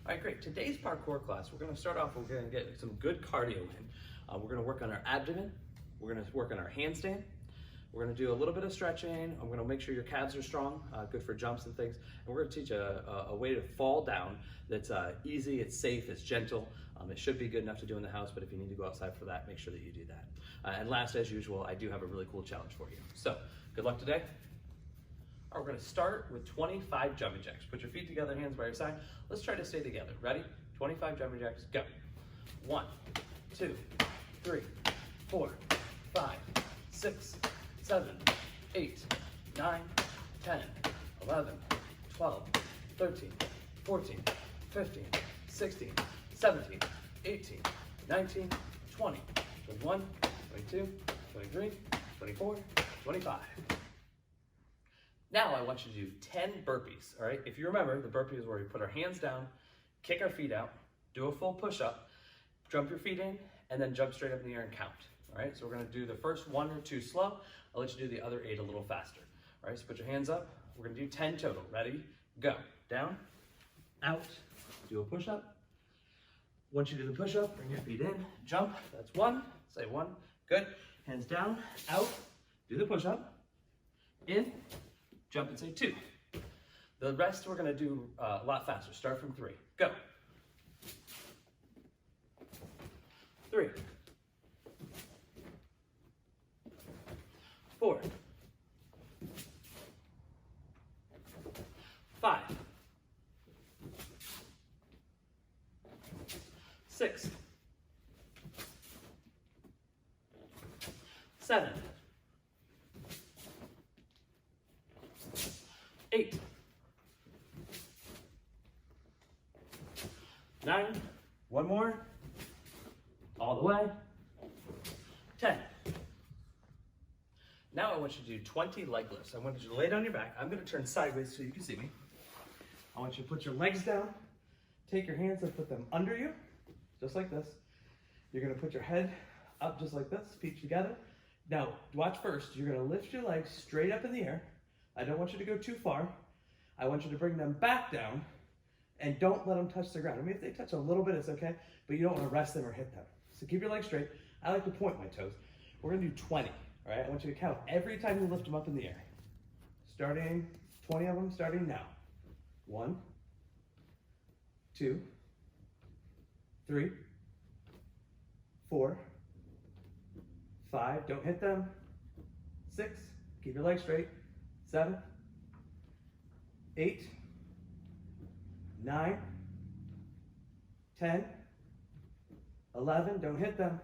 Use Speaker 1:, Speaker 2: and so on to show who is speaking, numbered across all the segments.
Speaker 1: All right, great. Today's parkour class, we're gonna start off, we're gonna get some good cardio in. We're gonna work on our abdomen. We're gonna work on our handstand. We're gonna do a little bit of stretching. I'm gonna make sure your calves are strong, good for jumps and things. And we're gonna teach a way to fall down that's easy, it's safe, it's gentle. It should be good enough to do in the house, but if you need to go outside for that, make sure that you do that. And last, as usual, I do have a really cool challenge for you. So, good luck today. All right, we're gonna start with 25 jumping jacks. Put your feet together, hands by your side. Let's try to stay together. Ready? 25 jumping jacks, go. 1, 2, 3, 4, 5, 6, 7, 8, 9, 10, 11, 12, 13, 14, 15, 16, 17, 18, 19, 20, 21, 22, 23, 24, 25. Now I want you to do 10 burpees, all right? If you remember, the burpee is where we put our hands down, kick our feet out, do a full push-up, jump your feet in, and then jump straight up in the air and count, all right? So we're gonna do the first 1 or 2 slow. I'll let you do the other 8 a little faster, all right? So put your hands up. We're gonna do 10 total. Ready? Go. Down, out, do a push-up. Once you do the push-up, bring your feet in, jump. That's 1, say 1, good. Hands down, out, do the push-up, in, jump and say 2. The rest we're gonna do a lot faster. Start from 3. Go. 3. 4. 5. 6. 7. 8. 9. One more. All the way. 10. Now I want you to do 20 leg lifts. I want you to lay down your back. I'm going to turn sideways so you can see me. I want you to put your legs down. Take your hands and put them under you, just like this. You're going to put your head up just like this, feet together. Now, watch first. You're going to lift your legs straight up in the air. I don't want you to go too far. I want you to bring them back down and don't let them touch the ground. I mean, if they touch a little bit, it's okay, but you don't want to rest them or hit them. So keep your legs straight. I like to point my toes. We're going to do 20, all right? I want you to count every time you lift them up in the air. Starting, 20 of them starting now. 1, 2, 3, 4, 5, don't hit them. 6, keep your legs straight. 7, 8, 9, 10, 11, don't hit them.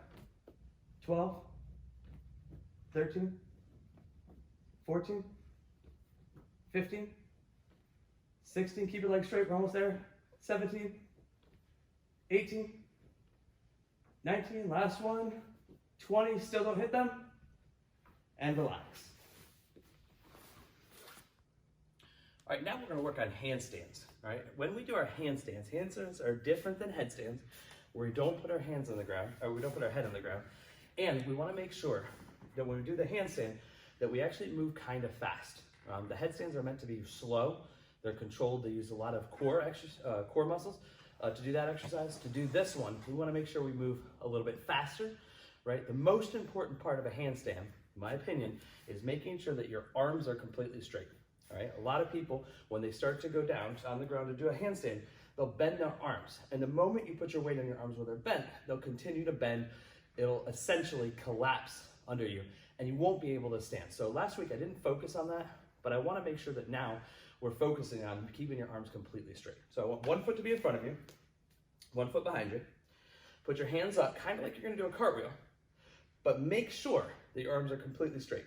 Speaker 1: 12, 13, 14, 15, 16, keep your legs straight, we're almost there. 17, 18, 19, last one. 20, still don't hit them. And relax. All right, now we're gonna work on handstands, all right? When we do our handstands are different than headstands, where we don't put our hands on the ground, or we don't put our head on the ground. And we wanna make sure that when we do the handstand, that we actually move kind of fast. The headstands are meant to be slow. They're controlled. They use a lot of core muscles to do that exercise. To do this one, we wanna make sure we move a little bit faster, right? The most important part of a handstand, in my opinion, is making sure that your arms are completely straight. All right, a lot of people, when they start to go down on the ground to do a handstand, they'll bend their arms. And the moment you put your weight on your arms where they're bent, they'll continue to bend. It'll essentially collapse under you and you won't be able to stand. So last week I didn't focus on that, but I want to make sure that now we're focusing on keeping your arms completely straight. So I want one foot to be in front of you, one foot behind you. Put your hands up, kind of like you're going to do a cartwheel, but make sure that your arms are completely straight.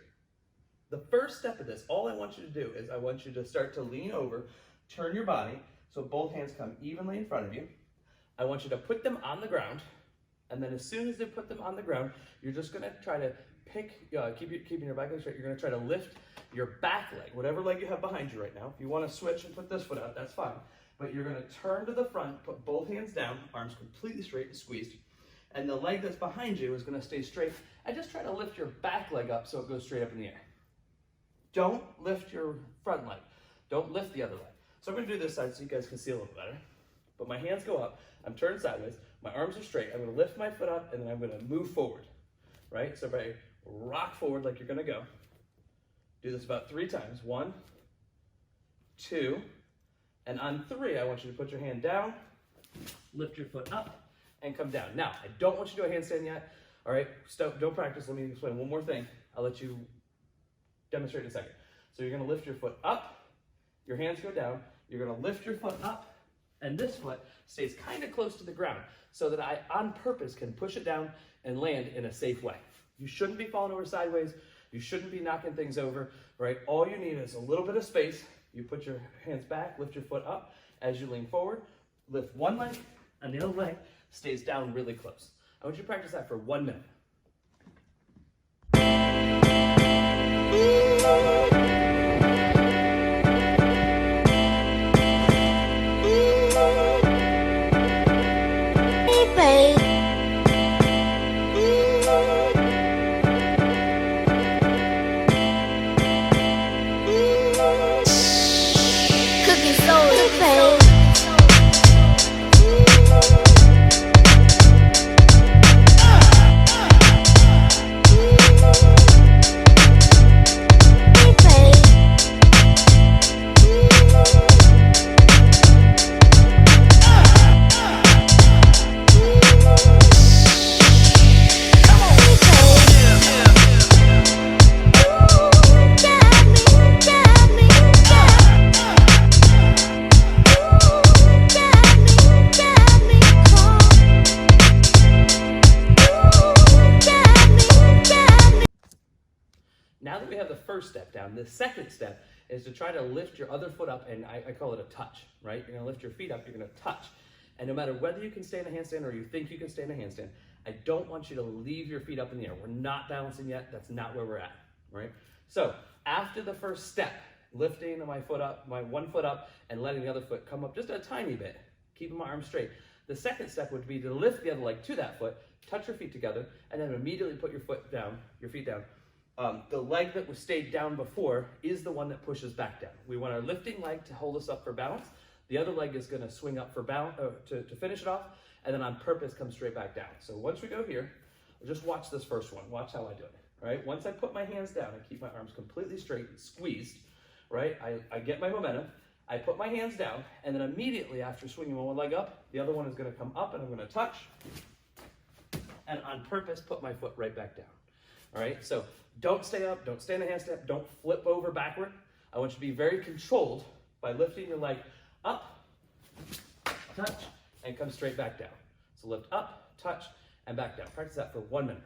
Speaker 1: The first step of this, all I want you to do is I want you to start to lean over, turn your body, so both hands come evenly in front of you. I want you to put them on the ground, and then as soon as they put them on the ground, you're just gonna try to keeping your back leg straight, you're gonna try to lift your back leg, whatever leg you have behind you right now. If you wanna switch and put this foot out, that's fine. But you're gonna turn to the front, put both hands down, arms completely straight and squeezed. And the leg that's behind you is gonna stay straight. And just try to lift your back leg up so it goes straight up in the air. Don't lift your front leg. Don't lift the other leg. So I'm gonna do this side so you guys can see a little better. but my hands go up, I'm turned sideways, my arms are straight, I'm gonna lift my foot up, and then I'm gonna move forward, right? So everybody rock forward like you're gonna go. Do this about 3 times. 1, 2, and on 3, I want you to put your hand down, lift your foot up, and come down. Now, I don't want you to do a handstand yet. All right, don't practice. Let me explain one more thing. I'll let you demonstrate in a second. So you're gonna lift your foot up, your hands go down, you're gonna lift your foot up, and this foot stays kind of close to the ground so that I, on purpose, can push it down and land in a safe way. You shouldn't be falling over sideways. You shouldn't be knocking things over, right? All you need is a little bit of space. You put your hands back, lift your foot up as you lean forward, lift one leg, and the other leg stays down really close. I want you to practice that for 1 minute. Now that we have the first step down, the second step is to try to lift your other foot up, and I call it a touch, right? You're gonna lift your feet up, you're gonna touch. And no matter whether you can stay in a handstand or you think you can stay in a handstand, I don't want you to leave your feet up in the air. We're not balancing yet, that's not where we're at, right? So after the first step, lifting my foot up, my one foot up, and letting the other foot come up just a tiny bit, keeping my arms straight. The second step would be to lift the other leg to that foot, touch your feet together, and then immediately put your foot down, your feet down. The leg that was stayed down before is the one that pushes back down. We want our lifting leg to hold us up for balance. The other leg is gonna swing up for balance, to finish it off, and then on purpose come straight back down. So once we go here, just watch this first one. Watch how I do it, all right? Once I put my hands down and keep my arms completely straight and squeezed, right? I get my momentum, I put my hands down, and then immediately after swinging one leg up, the other one is gonna come up and I'm gonna touch, and on purpose put my foot right back down, all right? So don't stay up, don't stay in a handstand, don't flip over backward. I want you to be very controlled by lifting your leg up, touch, and come straight back down. So lift up, touch, and back down. Practice that for 1 minute.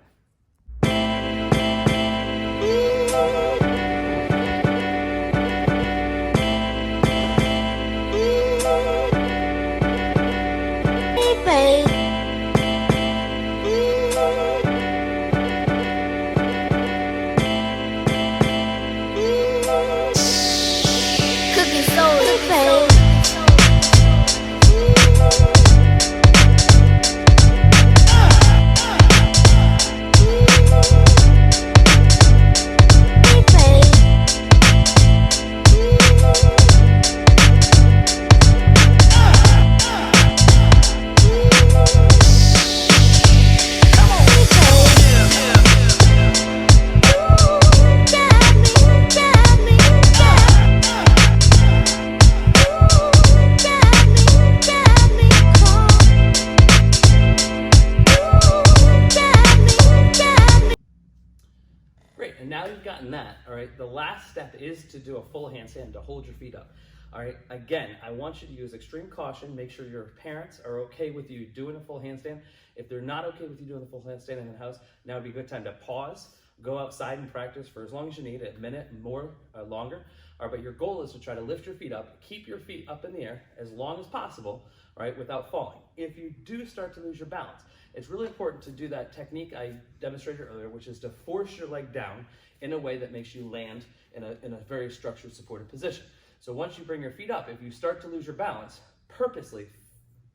Speaker 1: And now you've gotten that, all right, the last step is to do a full handstand, to hold your feet up. All right, again, I want you to use extreme caution. Make sure your parents are okay with you doing a full handstand. If they're not okay with you doing the full handstand in the house, now would be a good time to pause, go outside and practice for as long as you need, a minute, more, longer. All right, but your goal is to try to lift your feet up, keep your feet up in the air as long as possible, all right, without falling. If you do start to lose your balance, it's really important to do that technique I demonstrated earlier, which is to force your leg down in a way that makes you land in a very structured, supported position. So once you bring your feet up, if you start to lose your balance, purposely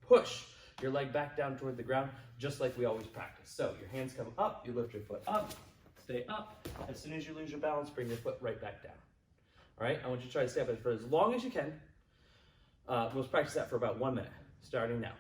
Speaker 1: push your leg back down toward the ground, just like we always practice. So your hands come up, you lift your foot up, stay up. As soon as you lose your balance, bring your foot right back down. All right, I want you to try to stay up for as long as you can. We'll practice that for about 1 minute. starting now.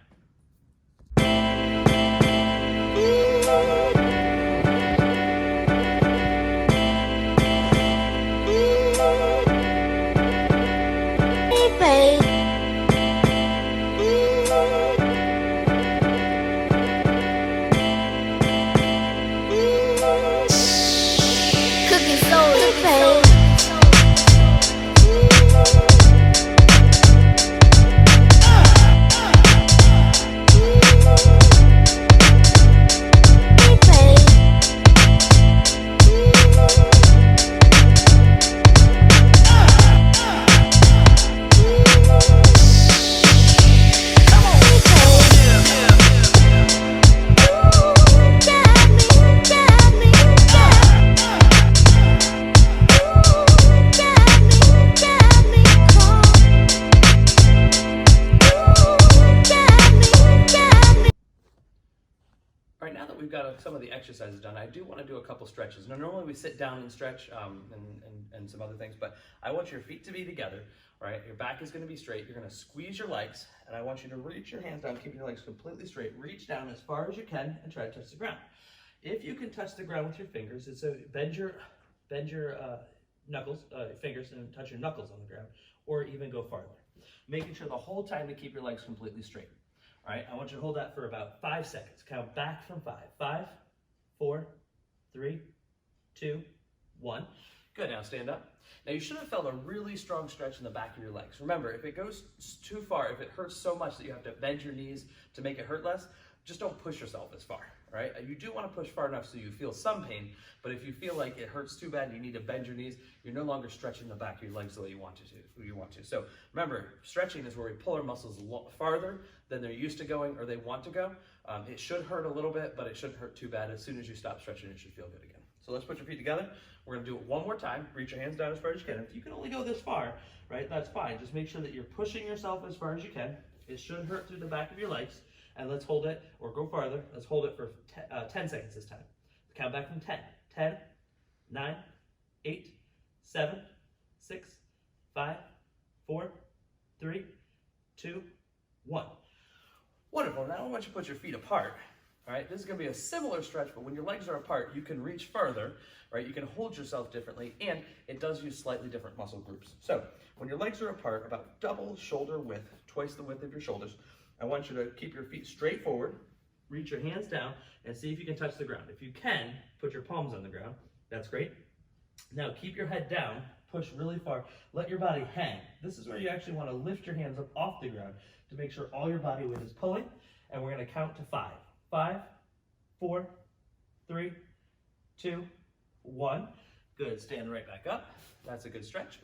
Speaker 1: All right, now that we've got some of the exercises done, I do want to do a couple stretches. Now, normally we sit down and stretch and some other things, but I want your feet to be together, right? Your back is going to be straight. You're going to squeeze your legs, and I want you to reach your hands down, keeping your legs completely straight. Reach down as far as you can and try to touch the ground. If you can touch the ground with your fingers, it's a bend your fingers and touch your knuckles on the ground, or even go farther. Making sure the whole time to keep your legs completely straight. All right, I want you to hold that for about 5 seconds. Count back from 5. 5, 4, 3, 2, 1. Good, now stand up. Now you should have felt a really strong stretch in the back of your legs. Remember, if it goes too far, if it hurts so much that you have to bend your knees to make it hurt less, just don't push yourself as far, right? You do want to push far enough so you feel some pain, but if you feel like it hurts too bad and you need to bend your knees, you're no longer stretching the back of your legs the way you want to. So remember, stretching is where we pull our muscles farther than they're used to going or they want to go. It should hurt a little bit, but it shouldn't hurt too bad. As soon as you stop stretching, it should feel good again. So let's put your feet together. We're gonna do it one more time. Reach your hands down as far as you can. If you can only go this far, right, that's fine. Just make sure that you're pushing yourself as far as you can. It should hurt through the back of your legs. And let's hold it, or go farther. Let's hold it for 10 seconds this time. Count back from 10. 10, 9, 8, 7, 6, 5, 4, 3, 2, 1. Wonderful. Now I want you to put your feet apart. All right, this is going to be a similar stretch, but when your legs are apart, you can reach further, right? You can hold yourself differently, and it does use slightly different muscle groups. So when your legs are apart, about double shoulder width, twice the width of your shoulders, I want you to keep your feet straight forward, reach your hands down, and see if you can touch the ground. If you can, put your palms on the ground. That's great. Now keep your head down, push really far, let your body hang. This is where you actually want to lift your hands up off the ground to make sure all your body weight is pulling, and we're going to count to 5. 5, 4, 3, 2, 1. Good, stand right back up. That's a good stretch.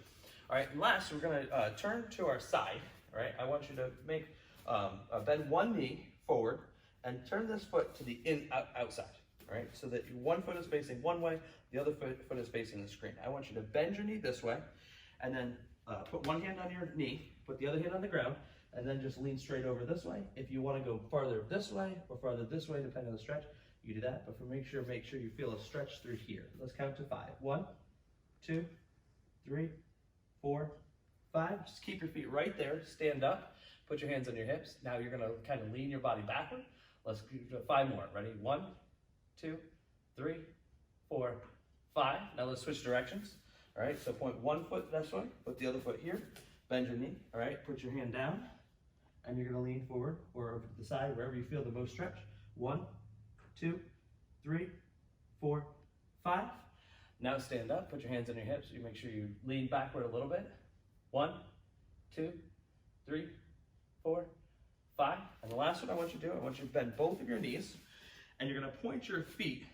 Speaker 1: All right, and last, we're going to turn to our side. All right, I want you to make bend one knee forward and turn this foot to the outside, all right? So that one foot is facing one way, the other foot is facing the screen. I want you to bend your knee this way, and then put one hand on your knee, put the other hand on the ground, and then just lean straight over this way. If you want to go farther this way or farther this way, depending on the stretch, you do that. But make sure you feel a stretch through here. Let's count to 5. 1, 2, 3, 4, 5. Just keep your feet right there. Stand up. Put your hands on your hips. Now you're going to kind of lean your body backward. Let's do 5 more. Ready? 1, 2, 3, 4, 5. Now let's switch directions. All right, so point one foot this way, put the other foot here, bend your knee. All right, put your hand down, and you're going to lean forward or over to the side, wherever you feel the most stretch. 1, 2, 3, 4, 5. Now stand up. Put your hands on your hips. You make sure you lean backward a little bit. 1, 2, 3, 4, 5. And the last one I want you to do, I want you to bend both of your knees, and you're going to point your feet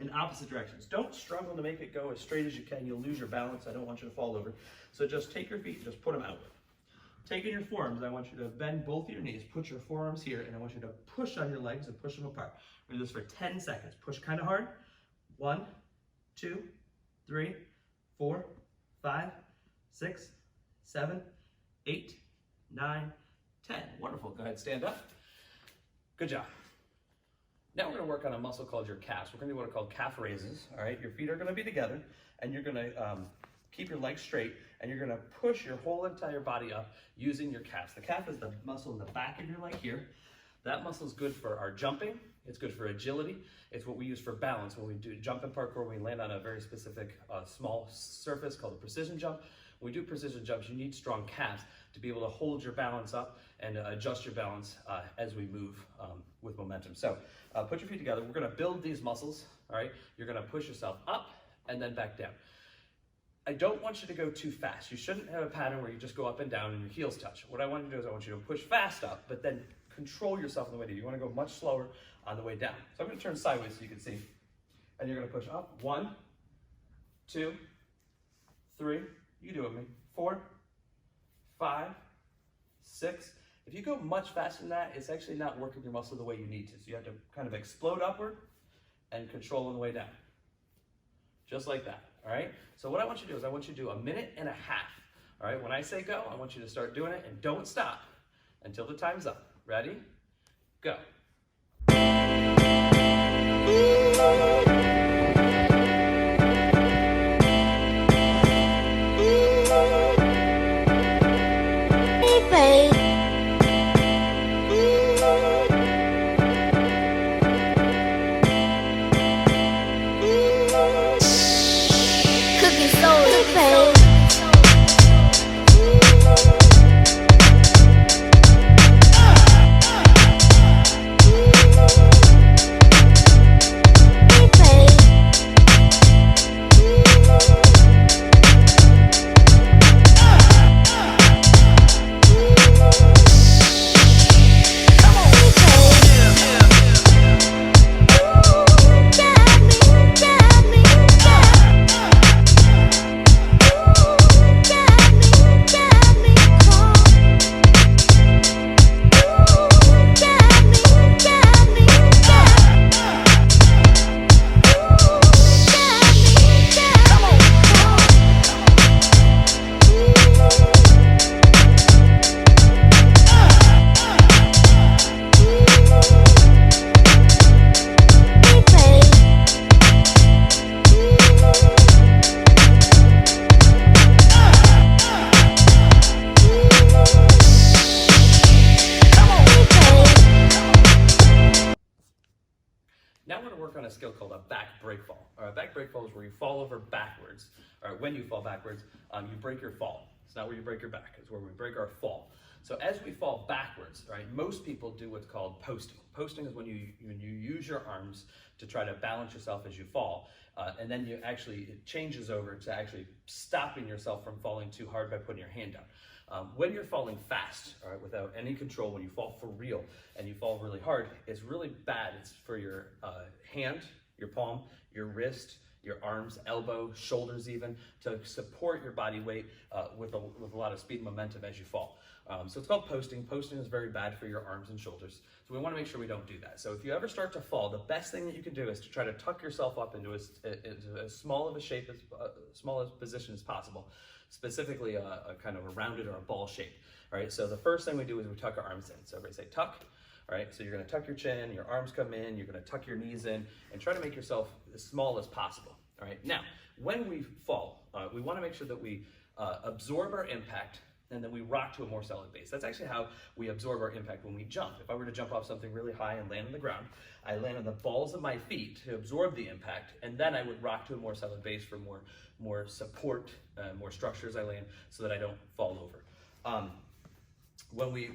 Speaker 1: in opposite directions. Don't struggle to make it go as straight as you can. You'll lose your balance. I don't want you to fall over. So just take your feet and just put them outward. Taking your forearms, I want you to bend both of your knees. Put your forearms here, and I want you to push on your legs and push them apart. We're going to do this for 10 seconds. Push kind of hard. 1, 2, 3, 4, 5, 6, 7, 8, 9, 10. Wonderful. Go ahead, stand up. Good job. Now we're going to work on a muscle called your calves. We're going to do what are called calf raises. All right, your feet are going to be together, and you're going to keep your legs straight, and you're gonna push your whole entire body up using your calves. The calf is the muscle in the back of your leg here. That muscle is good for our jumping. It's good for agility. It's what we use for balance when we do jump in parkour. We land on a very specific small surface called a precision jump. When we do precision jumps, you need strong calves to be able to hold your balance up and adjust your balance as we move with momentum. So put your feet together. We're gonna build these muscles, all right? You're gonna push yourself up and then back down. I don't want you to go too fast. You shouldn't have a pattern where you just go up and down and your heels touch. What I want you to do is I want you to push fast up, but then control yourself on the way down. You wanna go much slower on the way down. So I'm gonna turn sideways so you can see. And you're gonna push up. 1, 2, 3, you do it with me. 4, 5, 6. If you go much faster than that, it's actually not working your muscle the way you need to. So you have to kind of explode upward and control on the way down. Just like that, all right? So what I want you to do is I want you to do 1.5 minutes. All right, when I say go, I want you to start doing it and don't stop until the time's up. Ready? Go. Now we're going to work on a skill called a back break fall. All right, back break fall is where you fall over backwards. All right, when you fall backwards, you break your fall. It's not where you break your back. It's where we break our fall. So as we fall backwards, right, most people do what's called posting. Posting is when you use your arms to try to balance yourself as you fall. And then it changes over to actually stopping yourself from falling too hard by putting your hand down. When you're falling fast, all right, without any control, when you fall for real and you fall really hard, it's really bad. It's for your hand, your palm, your wrist, your arms, elbow, shoulders even, to support your body weight with a lot of speed and momentum as you fall. So it's called posting. Posting is very bad for your arms and shoulders. So we want to make sure we don't do that. So if you ever start to fall, the best thing that you can do is to try to tuck yourself up into as small of a shape, as small a position as possible. Specifically a kind of a rounded or a ball shape. All right, so the first thing we do is we tuck our arms in. So everybody say tuck. All right, so you're gonna tuck your chin, your arms come in, you're gonna tuck your knees in, and try to make yourself as small as possible. All right, now, when we fall, we wanna make sure that we absorb our impact and then we rock to a more solid base. That's actually how we absorb our impact when we jump. If I were to jump off something really high and land on the ground, I land on the balls of my feet to absorb the impact, and then I would rock to a more solid base for more support, more structure as I land, so that I don't fall over. When we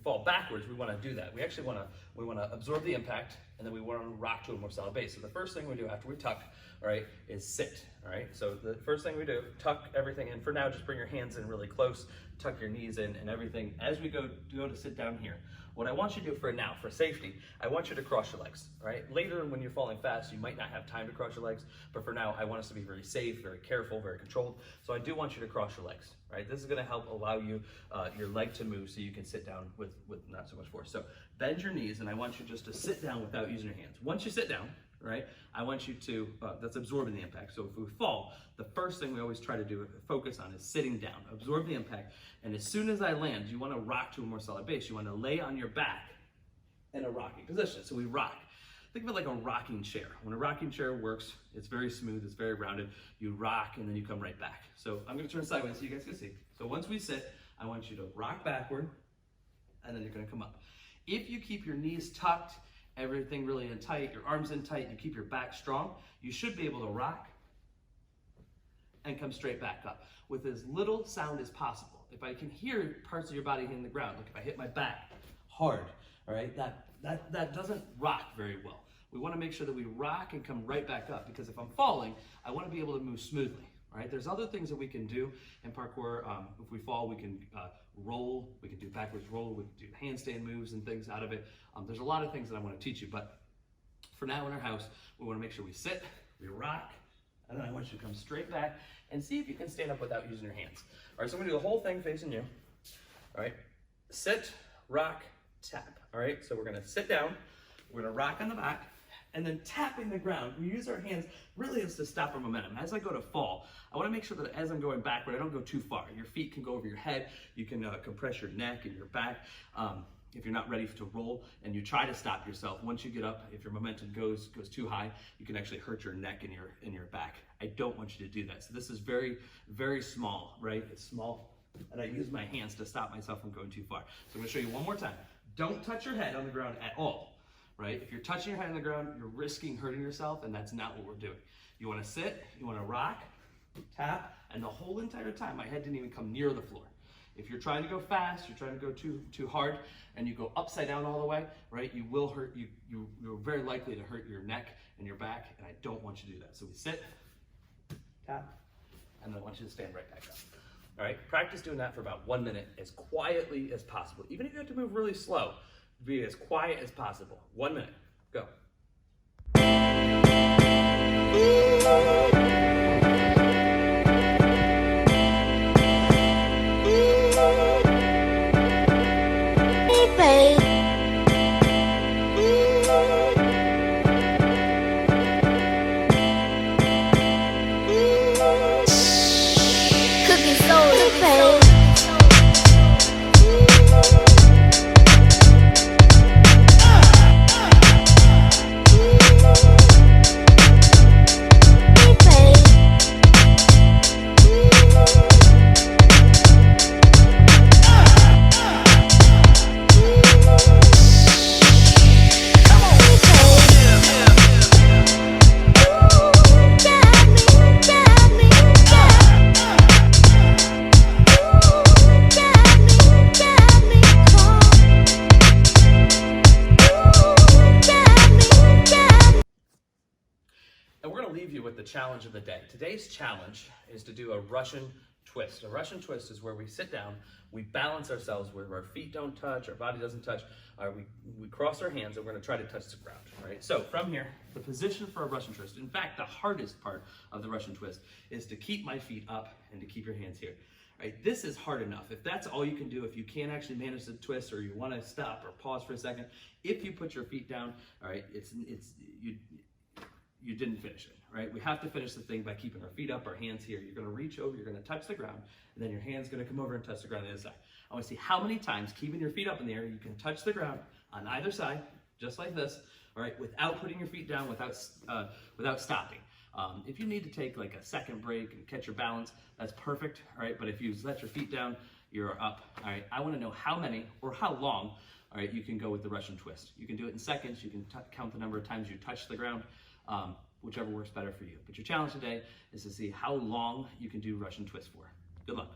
Speaker 1: fall backwards, we want to do that. We actually want to absorb the impact, and then we want to rock to a more solid base. So the first thing we do after we tuck, all right, is sit. All right. So the first thing we do, tuck everything in. For now, just bring your hands in really close, tuck your knees in, and everything. As we go to sit down here, what I want you to do for now, for safety, I want you to cross your legs. All right. Later, when you're falling fast, you might not have time to cross your legs, but for now, I want us to be very safe, very careful, very controlled. So I do want you to cross your legs. Right. This is going to help allow you your leg to move, so you can sit down with not so much force. So bend your knees, and I want you just to sit down without using your hands. Once you sit down, right, I want you to, that's absorbing the impact. So if we fall, the first thing we always try to do, focus on, is sitting down, absorb the impact. And as soon as I land, you want to rock to a more solid base. You want to lay on your back in a rocking position. So we rock. think of it like a rocking chair. When a rocking chair works, it's very smooth, it's very rounded. You rock and then you come right back. So I'm gonna turn sideways so you guys can see. So once we sit, I want you to rock backward and then you're gonna come up. If you keep your knees tucked, everything really in tight, your arms in tight, you keep your back strong, you should be able to rock and come straight back up with as little sound as possible. If I can hear parts of your body hitting the ground, like if I hit my back hard, all right, that doesn't rock very well. We want to make sure that we rock and come right back up, because if I'm falling, I want to be able to move smoothly. All right, there's other things that we can do in parkour. If we fall, we can roll, we can do backwards roll, we can do handstand moves and things out of it. There's a lot of things that I want to teach you, but for now in our house, we want to make sure we sit, we rock, and then I want you to come straight back and see if you can stand up without using your hands. All right, so I'm gonna do the whole thing facing you. All right, sit, rock, tap. All right, so we're gonna sit down, we're gonna rock on the back, and then tapping the ground. We use our hands really is to stop our momentum. As I go to fall, I wanna make sure that as I'm going backward, I don't go too far. Your feet can go over your head, you can compress your neck and your back. If you're not ready to roll and you try to stop yourself, once you get up, if your momentum goes too high, you can actually hurt your neck and your back. I don't want you to do that. So this is very, very small, right? It's small, and I use my hands to stop myself from going too far. So I'm gonna show you one more time. Don't touch your head on the ground at all, right? If you're touching your head on the ground, you're risking hurting yourself, and that's not what we're doing. You wanna sit, you wanna rock, tap, and the whole entire time, my head didn't even come near the floor. If you're trying to go fast, you're trying to go too hard, and you go upside down all the way, right, you will hurt, you're very likely to hurt your neck and your back, and I don't want you to do that. So we sit, tap, and then I want you to stand right back up. All right, practice doing that for about 1 minute as quietly as possible. Even if you have to move really slow, be as quiet as possible. 1 minute, go. With the challenge of the day. Today's challenge is to do a Russian twist. A Russian twist is where we sit down, we balance ourselves where our feet don't touch, our body doesn't touch, we cross our hands, and we're gonna try to touch the ground, all right? So from here, the position for a Russian twist, in fact, the hardest part of the Russian twist is to keep my feet up and to keep your hands here. Right, this is hard enough. If that's all you can do, if you can't actually manage the twist, or you wanna stop or pause for a second, if you put your feet down, all right, you didn't finish it, right? We have to finish the thing by keeping our feet up, our hands here. You're gonna reach over, you're gonna touch the ground, and then your hand's gonna come over and touch the ground on the other side. I wanna see how many times, keeping your feet up in the air, you can touch the ground on either side, just like this, all right, without putting your feet down, without stopping. If you need to take like a second break and catch your balance, that's perfect, all right? But if you let your feet down, you're up, all right? I wanna know how many or how long, all right, you can go with the Russian twist. You can do it in seconds, you can count the number of times you touch the ground, whichever works better for you. But your challenge today is to see how long you can do Russian twist for. Good luck.